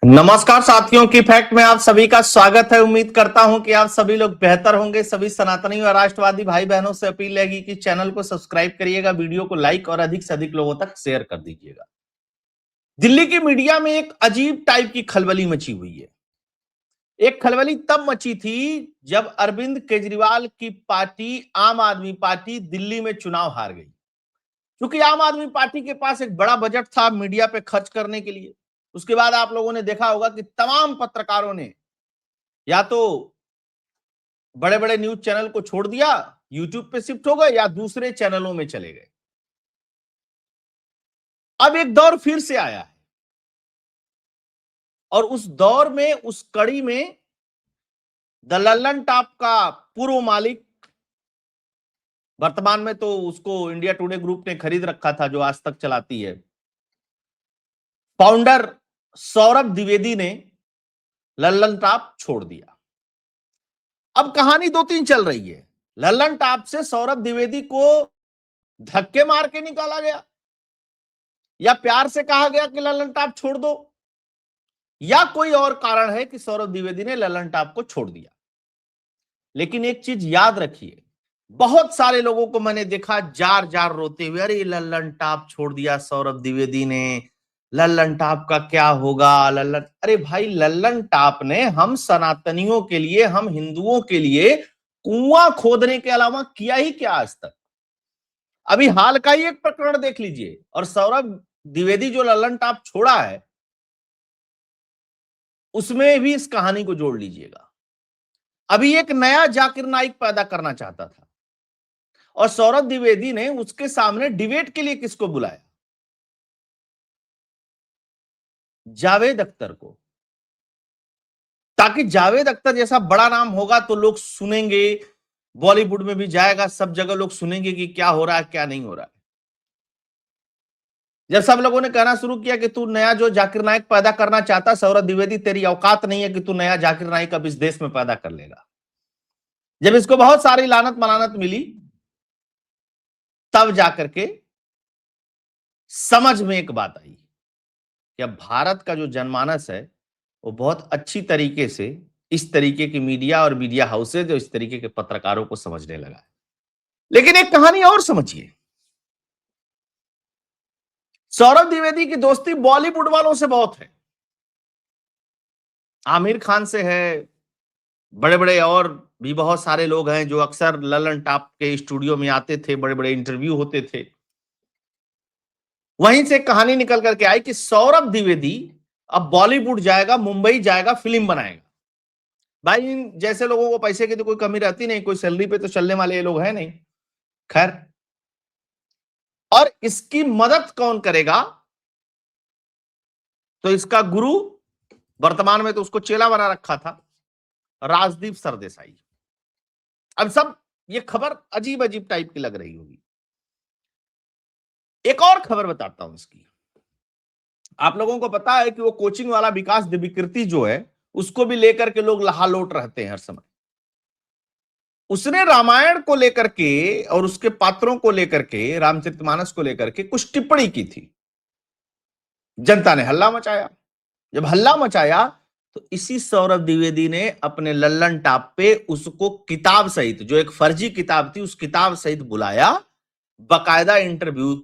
नमस्कार साथियों की फैक्ट में आप सभी का स्वागत है। उम्मीद करता हूं कि आप सभी लोग बेहतर होंगे। सभी सनातनी और राष्ट्रवादी भाई बहनों से अपील रहेगी कि चैनल को सब्सक्राइब करिएगा, वीडियो को लाइक और अधिक से अधिक लोगों तक शेयर कर दीजिएगा। दिल्ली की मीडिया में एक अजीब टाइप की खलबली मची हुई है। एक खलबली तब मची थी जब अरविंद केजरीवाल की पार्टी आम आदमी पार्टी दिल्ली में चुनाव हार गई। क्योंकि आम आदमी पार्टी के पास एक बड़ा बजट था मीडिया पे खर्च करने के लिए। उसके बाद आप लोगों ने देखा होगा कि तमाम पत्रकारों ने या तो बड़े बड़े न्यूज चैनल को छोड़ दिया, यूट्यूब पे शिफ्ट हो गए या दूसरे चैनलों में चले गए। अब एक दौर फिर से आया है और उस दौर में, उस कड़ी में द लल्लन टॉप का पूर्व मालिक, वर्तमान में तो उसको इंडिया टुडे ग्रुप ने खरीद रखा था जो आज तक चलाती है, फाउंडर सौरभ द्विवेदी ने लल्लन टॉप छोड़ दिया। अब कहानी दो तीन चल रही है। लल्लन टॉप से सौरभ द्विवेदी को धक्के मार के निकाला गया, या प्यार से कहा गया कि लल्लन टॉप छोड़ दो, या कोई और कारण है कि सौरभ द्विवेदी ने लल्लन टॉप को छोड़ दिया। लेकिन एक चीज याद रखिए, बहुत सारे लोगों को मैंने देखा जार जार रोते हुए, अरे लल्लन टॉप छोड़ दिया सौरभ द्विवेदी ने, लल्लन टॉप का क्या होगा। लल्लन, अरे भाई लल्लन टॉप ने हम सनातनियों के लिए, हम हिंदुओं के लिए कुआं खोदने के अलावा किया ही क्या आज तक। अभी हाल का ही एक प्रकरण देख लीजिए, और सौरभ द्विवेदी जो लल्लन टॉप छोड़ा है उसमें भी इस कहानी को जोड़ लीजिएगा। अभी एक नया जाकिर नाइक पैदा करना चाहता था और सौरभ द्विवेदी ने उसके सामने डिबेट के लिए किसको बुलाया? जावेद अख्तर को, ताकि जावेद अख्तर जैसा बड़ा नाम होगा तो लोग सुनेंगे, बॉलीवुड में भी जाएगा, सब जगह लोग सुनेंगे कि क्या हो रहा है क्या नहीं हो रहा है। जब सब लोगों ने कहना शुरू किया कि तू नया जो जाकिर नाइक पैदा करना चाहता सौरभ द्विवेदी, तेरी औकात नहीं है कि तू नया जाकिर नाइक अब इस देश में पैदा कर लेगा। जब इसको बहुत सारी लानत मलानत मिली तब जाकर के समझ में एक बात आई कि अब भारत का जो जनमानस है वो बहुत अच्छी तरीके से इस तरीके की मीडिया और मीडिया हाउसेज और इस तरीके के पत्रकारों को समझने लगा है। लेकिन एक कहानी और समझिए, सौरभ द्विवेदी की दोस्ती बॉलीवुड वालों से बहुत है, आमिर खान से है, बड़े बड़े और भी बहुत सारे लोग हैं जो अक्सर लल्लन टॉप के स्टूडियो में आते थे, बड़े बड़े इंटरव्यू होते थे। वहीं से कहानी निकल करके आई कि सौरभ द्विवेदी अब बॉलीवुड जाएगा, मुंबई जाएगा, फिल्म बनाएगा। भाई इन जैसे लोगों को पैसे की तो कोई कमी रहती नहीं, कोई सैलरी पे तो चलने वाले ये लोग हैं नहीं। खैर, और इसकी मदद कौन करेगा? तो इसका गुरु, वर्तमान में तो उसको चेला बना रखा था, राजदीप सरदेसाई। अब सब ये खबर अजीब अजीब टाइप की लग रही होगी। एक और खबर बताता हूं इसकी। आप लोगों को पता है कि वो कोचिंग वाला विकास दिव्यकीर्ति जो है उसको भी लेकर के लोग लहालोट रहते हैं हर समय। उसने रामायण को लेकर के और उसके पात्रों को लेकर के, रामचरितमानस को लेकर के कुछ टिप्पणी की थी। जनता ने हल्ला मचाया। जब हल्ला मचाया तो इसी सौरभ द्विवेदी ने अपने लल्लन टॉप पे उसको किताब सहित, जो एक फर्जी किताब थी, उस किताब सहित बुलाया, बाकायदा इंटरव्यू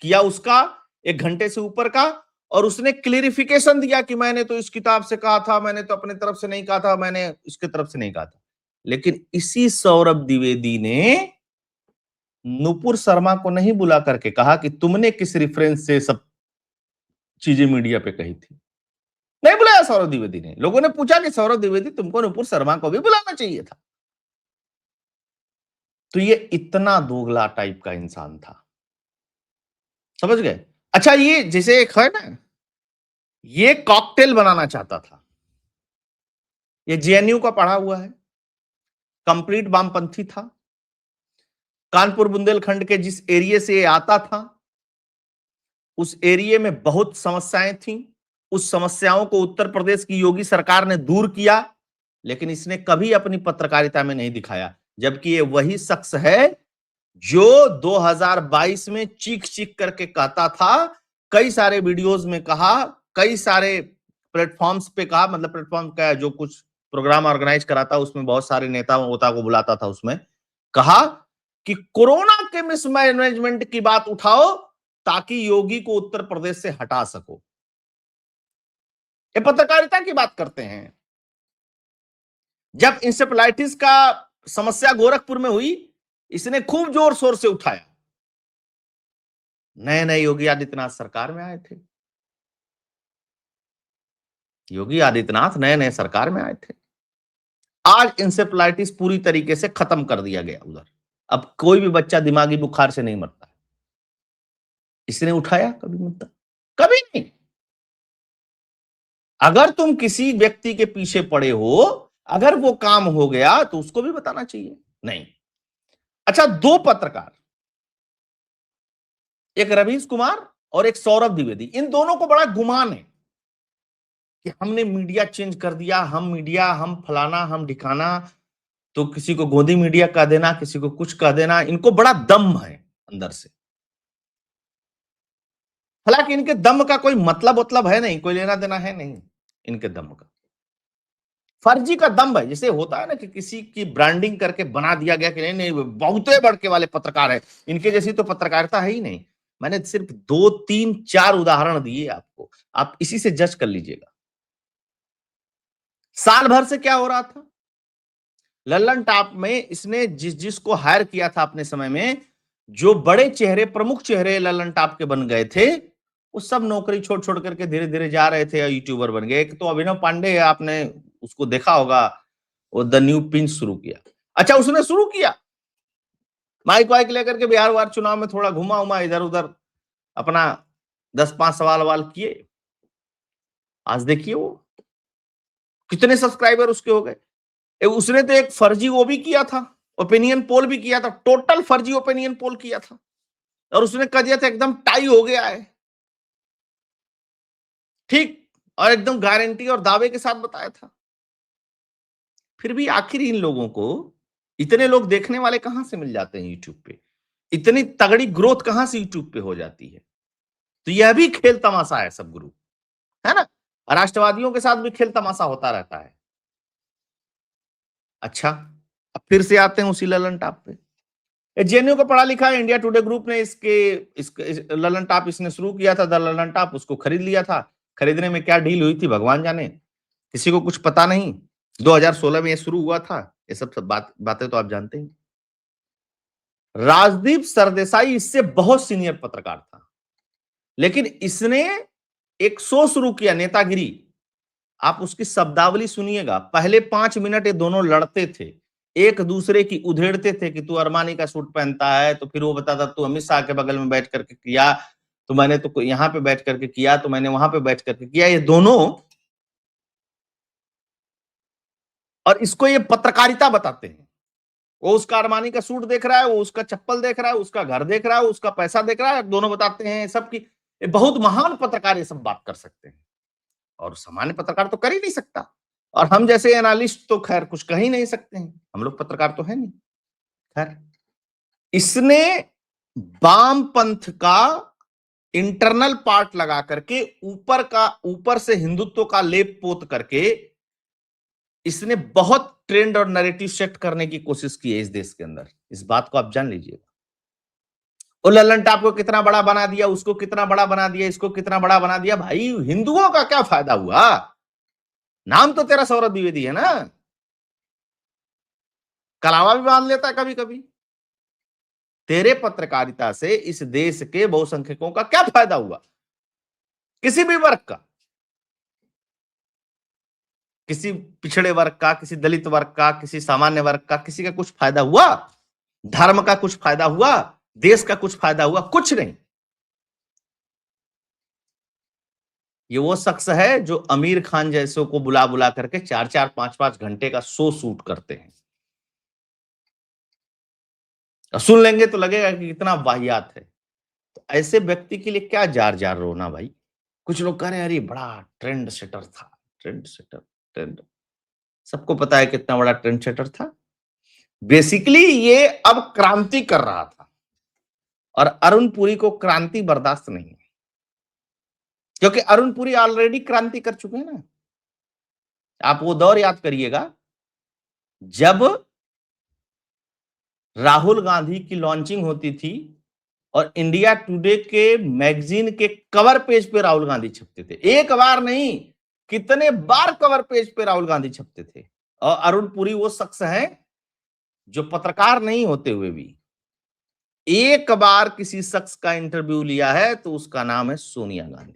किया उसका 1 घंटे से ऊपर का, और उसने क्लियरिफिकेशन दिया कि मैंने तो इस किताब से कहा था, मैंने तो अपने तरफ से नहीं कहा था, मैंने इसके तरफ से नहीं कहा था। लेकिन इसी सौरभ द्विवेदी ने नुपुर शर्मा को नहीं बुला करके कहा कि तुमने किस रेफरेंस से सब चीजें मीडिया पे कही थी। नहीं बुलाया सौरभ द्विवेदी ने। लोगों ने पूछा कि सौरभ द्विवेदी, तुमको नुपुर शर्मा को भी बुलाना चाहिए था। तो ये इतना दोगला टाइप का इंसान था, समझ गए? अच्छा, ये जैसे एक है ना, ये कॉकटेल बनाना चाहता था। ये जेएनयू का पढ़ा हुआ है, कंप्लीट वामपंथी था। कानपुर बुंदेलखंड के जिस एरिया से ये आता था उस एरिया में बहुत समस्याएं थी। उस समस्याओं को उत्तर प्रदेश की योगी सरकार ने दूर किया, लेकिन इसने कभी अपनी पत्रकारिता में नहीं दिखाया। जबकि ये वही शख्स है जो 2022 में चीख चीख करके कहता था, कई सारे वीडियोस में कहा, कई सारे प्लेटफॉर्म्स पे कहा, मतलब प्लेटफॉर्म का जो कुछ प्रोग्राम ऑर्गेनाइज कराता उसमें बहुत सारे नेता वोता को बुलाता था, उसमें कहा कि कोरोना के मिसमैनेजमेंट की बात उठाओ ताकि योगी को उत्तर प्रदेश से हटा सको। ये पत्रकारिता की बात करते हैं। जब इंसेफेलाइटिस का समस्या गोरखपुर में हुई, इसने खूब जोर शोर से उठाया। नए नए योगी आदित्यनाथ सरकार में आए थे, योगी आदित्यनाथ नए नए सरकार में आए थे। आज इंसेफेलाइटिस पूरी तरीके से खत्म कर दिया गया उधर। अब कोई भी बच्चा दिमागी बुखार से नहीं मरता। इसने उठाया कभी मुद्दा? कभी नहीं। अगर तुम किसी व्यक्ति के पीछे पड़े हो, अगर वो काम हो गया तो उसको भी बताना चाहिए। नहीं। अच्छा, दो पत्रकार, एक रवीश कुमार और एक सौरभ द्विवेदी, इन दोनों को बड़ा गुमान है कि हमने मीडिया चेंज कर दिया, हम मीडिया, हम फलाना, हम ढिकाना, तो किसी को गोदी मीडिया कह देना, किसी को कुछ कह देना। इनको बड़ा दम है अंदर से। हालांकि इनके दम का कोई मतलब है नहीं, कोई लेना देना है नहीं इनके दम का। फर्जी का दम है, जैसे होता है ना कि किसी की ब्रांडिंग करके बना दिया गया कि नहीं नहीं बहुते बड़के वाले पत्रकार है, इनके जैसी तो पत्रकारिता है ही नहीं। मैंने सिर्फ 2 3 4 उदाहरण दिए आपको, आप इसी से जज कर लीजिएगा। साल भर से क्या हो रहा था, लल्लन टॉप में इसने जिसको हायर किया था अपने समय में, जो बड़े चेहरे, प्रमुख चेहरे लल्लन टॉप के बन गए थे, वो सब नौकरी छोड़ छोड़ करके धीरे धीरे जा रहे थे या यूट्यूबर बन गए। एक तो अभिनव पांडे है, आपने उसको देखा होगा, वो द न्यू पिंच शुरू किया। अच्छा, उसने शुरू किया माइक वाइक लेकर के बिहार वार चुनाव में थोड़ा घुमा उमा इधर उधर, अपना 10-5 सवाल किए। आज देखिए वो कितने सब्सक्राइबर उसके हो गए। उसने तो एक फर्जी वो भी किया था, ओपिनियन पोल भी किया था, टोटल फर्जी ओपिनियन पोल किया था, और उसने कह दिया था एकदम टाई हो गया है, ठीक, और एकदम गारंटी और दावे के साथ बताया था। फिर भी आखिर इन लोगों को इतने लोग देखने वाले कहां से मिल जाते हैं यूट्यूब पे, इतनी तगड़ी ग्रोथ कहां से यूट्यूब पे हो जाती है? तो यह भी खेल तमाशा है सब गुरु, है ना। राष्ट्रवादियों के साथ भी खेल तमाशा होता रहता है। अच्छा, अब फिर से आते हैं उसी ललन टॉप पे। जेएनयू का पढ़ा लिखा है, इंडिया टुडे ग्रुप ने ललन टॉप इसने शुरू किया था, द ललन टॉप, उसको खरीद लिया था। खरीदने में क्या डील हुई थी भगवान जाने, किसी को कुछ पता नहीं। 2016 में ये शुरू हुआ था। ये सब बातें तो आप जानते हैं। राजदीप सरदेसाई इससे बहुत सीनियर पत्रकार था, लेकिन इसने एक शो शुरू किया, नेतागिरी। आप उसकी शब्दावली सुनिएगा। पहले 5 मिनट ये दोनों लड़ते थे, एक दूसरे की उधेड़ते थे कि तू अरमानी का सूट पहनता है, तो फिर वो बताता तू अमित शाह के बगल में बैठ करके किया, तो मैंने तो यहां पे बैठ करके किया, तो मैंने वहां पे बैठ करके किया। ये दोनों, और इसको ये पत्रकारिता बताते हैं। वो उसका अरमानी का सूट देख रहा है, वो उसका चप्पल देख रहा है, उसका घर देख रहा है, उसका पैसा देख रहा है, दोनों बताते हैं सबकी। बहुत महान पत्रकार ये सब बात कर सकते हैं, और सामान्य पत्रकार तो कर ही नहीं सकता। और हम जैसे एनालिस्ट तो खैर कुछ कह ही नहीं सकते हैं, हम लोग पत्रकार तो है नहीं। खैर, इसने वाम पंथ का इंटरनल पार्ट लगा करके, ऊपर से हिंदुत्व का लेप पोत करके, इसने बहुत ट्रेंड और नैरेटिव सेट करने की कोशिश की है इस देश के अंदर। इस बात को आप जान लीजिएगा। वो लल्लन टॉप को कितना बड़ा बना दिया, उसको कितना बड़ा बना दिया, इसको कितना बड़ा बना दिया। भाई, हिंदुओं का क्या फायदा हुआ? नाम तो तेरा सौरभ द्विवेदी है ना, कलावा भी बांध लेता है कभी कभी। तेरे पत्रकारिता से इस देश के बहुसंख्यकों का क्या फायदा हुआ? किसी भी वर्ग का, किसी पिछड़े वर्ग का, किसी दलित वर्ग का, किसी सामान्य वर्ग का, किसी का कुछ फायदा हुआ? धर्म का कुछ फायदा हुआ? देश का कुछ फायदा हुआ? कुछ नहीं। ये वो शख्स है जो आमिर खान जैसों को बुला बुला करके 4-4 5-5 घंटे का शो शूट करते हैं। सुन लेंगे तो लगेगा कि कितना वाहियात है। तो ऐसे व्यक्ति के लिए क्या जार जार रोना भाई। कुछ लोग कह रहे हैं अरे बड़ा ट्रेंड सेटर था, ट्रेंड सेटर, ट्रेंड, सबको पता है कितना बड़ा ट्रेंड सेटर था। बेसिकली ये अब क्रांति कर रहा था, और अरुण पुरी को क्रांति बर्दाश्त नहीं है। क्योंकि अरुण पुरी ऑलरेडी क्रांति कर चुके हैं ना। आप वो दौर याद करिएगा जब राहुल गांधी की लॉन्चिंग होती थी और इंडिया टुडे के मैगजीन के कवर पेज पे राहुल गांधी छपते थे। एक बार नहीं, कितने बार कवर पेज पे राहुल गांधी छपते थे। और अरुण पुरी वो शख्स है जो पत्रकार नहीं होते हुए भी एक बार किसी शख्स का इंटरव्यू लिया है तो उसका नाम है सोनिया गांधी।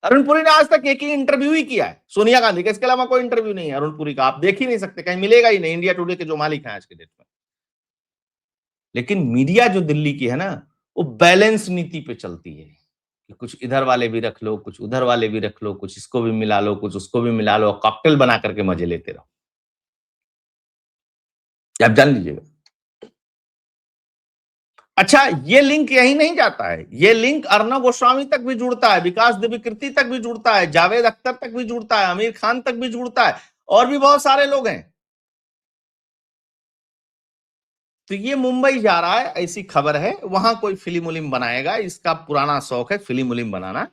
अरुण पुरी ने आज तक एक ही इंटरव्यू ही किया है सोनिया गांधी का, इसके अलावा कोई इंटरव्यू नहीं है अरुण पुरी का। आप देख ही नहीं सकते, कहीं मिलेगा ही नहीं, इंडिया टुडे के जो मालिक हैं आज के डेट में। लेकिन मीडिया जो दिल्ली की है ना, वो बैलेंस नीति पे चलती है कि कुछ इधर वाले भी रख लो, कुछ उधर वाले भी रख लो, कुछ इसको भी मिला लो, कुछ उसको भी मिला लो, कॉकटेल बना करके मजे लेते रहो। आप जान लीजिएगा। अच्छा, ये लिंक यही नहीं जाता है, ये लिंक अर्णव गोस्वामी तक भी जुड़ता है, विकास दिव्यकीर्ति तक भी जुड़ता है, जावेद अख्तर तक भी जुड़ता है, आमिर खान तक भी जुड़ता है, और भी बहुत सारे लोग हैं। तो ये मुंबई जा रहा है, ऐसी खबर है, वहां कोई फिल्म उलिम बनाएगा, इसका पुराना शौक है फिल्म उलिम बनाना।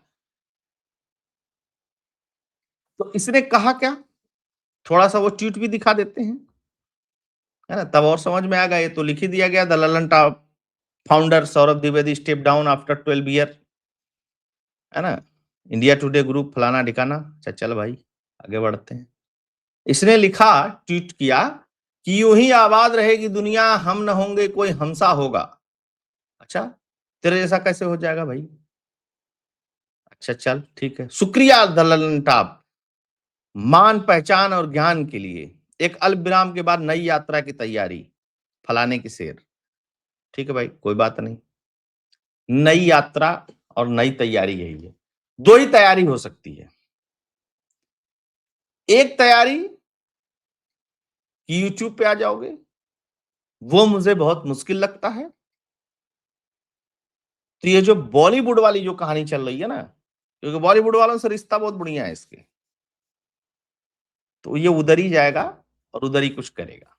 तो इसने कहा क्या, थोड़ा सा वो ट्वीट भी दिखा देते हैं, है ना, तब और समझ में आ गया। ये तो लिख ही दिया गया, the Lalan top founder Saurabh Dwivedi step down after 12 year, है ना, इंडिया टुडे ग्रुप फलाना ठिकाना। अच्छा चल भाई आगे बढ़ते हैं। इसने लिखा, ट्वीट किया कि यूं ही आबाद रहेगी दुनिया, हम न होंगे कोई हमसा होगा। अच्छा, तेरे जैसा कैसे हो जाएगा भाई। अच्छा चल ठीक है, शुक्रिया द ललन टॉप, मान पहचान और ज्ञान के लिए एक अल्प विराम के बाद नई यात्रा की तैयारी, फलाने की शेर। ठीक है भाई, कोई बात नहीं, नई यात्रा और नई तैयारी यही है। दो ही तैयारी हो सकती है, एक तैयारी कि यूट्यूब पे आ जाओगे, वो मुझे बहुत मुश्किल लगता है। तो ये जो बॉलीवुड वाली जो कहानी चल रही है ना, क्योंकि बॉलीवुड वालों से रिश्ता बहुत बढ़िया है इसके, तो ये उधर ही जाएगा और उधर ही कुछ करेगा।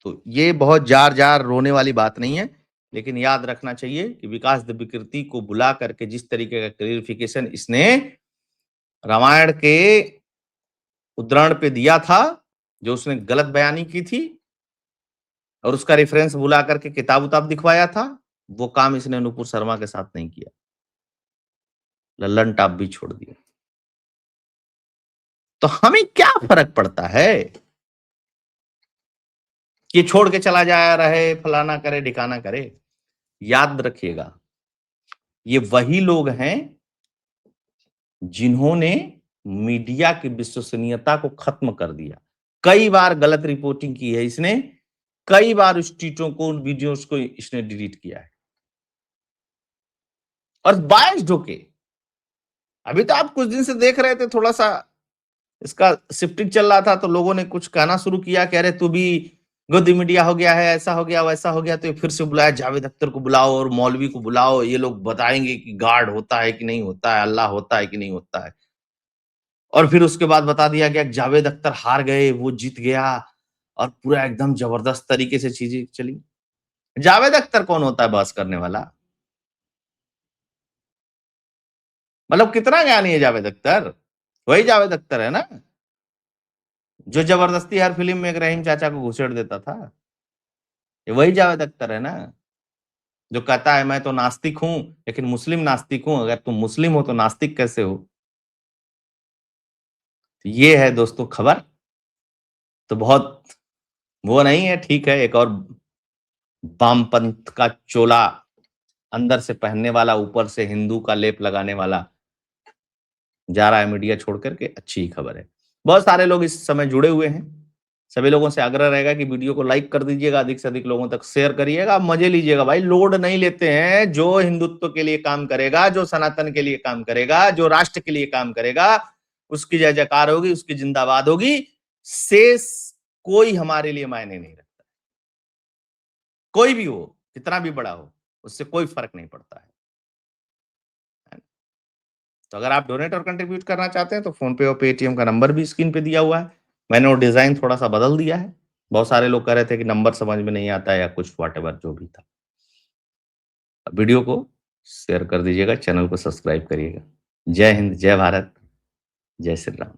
तो ये बहुत जार जार रोने वाली बात नहीं है, लेकिन याद रखना चाहिए कि विकास दिव्यकीर्ति को बुला करके जिस तरीके का क्लेरिफिकेशन इसने रामायण के उद्धरण पे दिया था, जो उसने गलत बयानी की थी और उसका रेफरेंस बुला करके किताब उताब दिखवाया था, वो काम इसने नुपुर शर्मा के साथ नहीं किया, लल्लन टॉप भी छोड़ दिया। तो हमें क्या फर्क पड़ता है कि छोड़ के चला जाया रहे, फलाना करे ढिकाना करे। याद रखिएगा, ये वही लोग हैं जिन्होंने मीडिया की विश्वसनीयता को खत्म कर दिया। कई बार गलत रिपोर्टिंग की है इसने, कई बार उस ट्वीटों को, उन वीडियोस को इसने डिलीट किया है, और बायस्ड होके। अभी तो आप कुछ दिन से देख रहे थे, थोड़ा सा इसका शिफ्टिंग चल रहा था, तो लोगों ने कुछ कहना शुरू किया कि अरे तू भी गद्दी मीडिया हो गया है, ऐसा हो गया वैसा हो गया। तो ये फिर से बुलाया, जावेद अख्तर को बुलाओ और मौलवी को बुलाओ, ये लोग बताएंगे कि गॉड होता है कि नहीं होता है, अल्लाह होता है कि नहीं होता है। और फिर उसके बाद बता दिया गया जावेद अख्तर हार गए, वो जीत गया, और पूरा एकदम जबरदस्त तरीके से चीजें चली। जावेद अख्तर कौन होता है बहस करने वाला, मतलब कितना ज्ञानी है जावेद अख्तर। वही जावेद अख्तर है ना जो जबरदस्ती हर फिल्म में एक रहीम चाचा को घुसेड़ देता था। ये वही जावेद अख्तर है ना जो कहता है मैं तो नास्तिक हूं, लेकिन मुस्लिम नास्तिक हूं। अगर तुम मुस्लिम हो तो नास्तिक कैसे हो। ये है दोस्तों खबर। तो बहुत वो नहीं है, ठीक है, एक और वामपंथ का चोला अंदर से पहनने वाला, ऊपर से हिंदू का लेप लगाने वाला जा रहा है मीडिया छोड़ करके, अच्छी ही खबर है। बहुत सारे लोग इस समय जुड़े हुए हैं, सभी लोगों से आग्रह रहेगा कि वीडियो को लाइक कर दीजिएगा, अधिक से अधिक लोगों तक शेयर करिएगा, मजे लीजिएगा भाई, लोड नहीं लेते हैं। जो हिंदुत्व के लिए काम करेगा, जो सनातन के लिए काम करेगा, जो राष्ट्र के लिए काम करेगा, उसकी जय जयकार होगी, उसकी जिंदाबाद होगी। शेष कोई हमारे लिए मायने नहीं रखता, कोई भी हो, कितना भी बड़ा हो, उससे कोई फर्क नहीं पड़ता है। तो अगर आप डोनेट और कंट्रीब्यूट करना चाहते हैं तो फोन पे और पेटीएम का नंबर भी स्क्रीन पे दिया हुआ है। मैंने वो डिजाइन थोड़ा सा बदल दिया है, बहुत सारे लोग कह रहे थे कि नंबर समझ में नहीं आता है या कुछ व्हाटएवर जो भी था। वीडियो को शेयर कर दीजिएगा, चैनल को सब्सक्राइब करिएगा। जय हिंद, जय भारत, जय श्री राम।